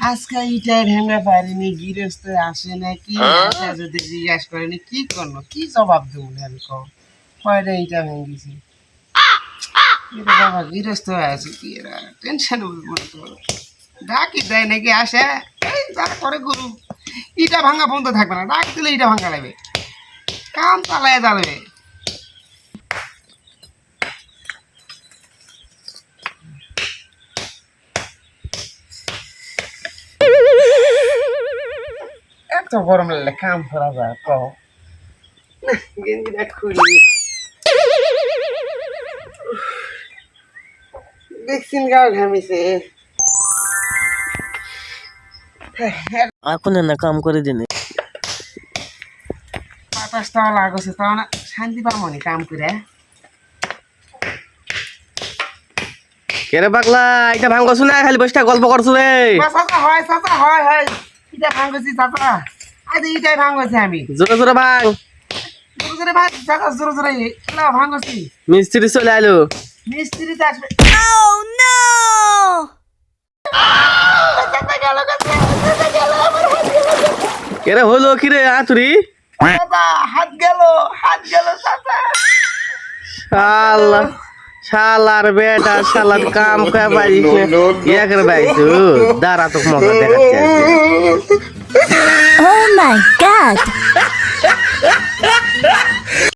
আজকে ইটাই ভাঙা পারিনি, গৃহস্থ আসে নাকি আসে যদি জিজ্ঞাসা করেনি কি করলো, কি জবাব দেবো আমি কম কয়টা ইটা ভেঙেছি। এটা বাবা গৃহস্থ আছে কি এরা টেনশন বলতো ডাকি দেয় নাকি আসে এই তারা করে গুরু ইটা ভাঙা বন্ধ থাকবে না, ডাক দিলে ইটা ভাঙা লাগবে, কাম চালায় যাবে। এত গরম লাগলে কাম করা যায় কহ না, গেঞ্জিটা খুলি দেখছেন গাও ঘামিছে। এখন না কাম করে দিনে বাতাস তাও লাগছে তাও না শান্তি পাবো নি কাম করে। কেরে পাগলা এটা ভাঙছু না খালি বসটা গল্প করছু রে? চাচা হয় হয় ইটা ভাঙছি চাচা, আজ ইটাই ভাঙছি আমি। জোরে জোরে ভাঙ, জোরে জোরে ভাঙ চাচা, জোরে জোরে এলা ভাঙছি। মিস্ত্রি চলে আইলো। মিস্ত্রি তো আসবে। কেরে হলো কি রে আতুরি? চাচা হাত গেল চাচা। শালা শালার বেটা শালার কাম কে পারিস ইয়া করে বাইছু দাঁড়া তো মজা দেখাচ্ছে। Oh my god!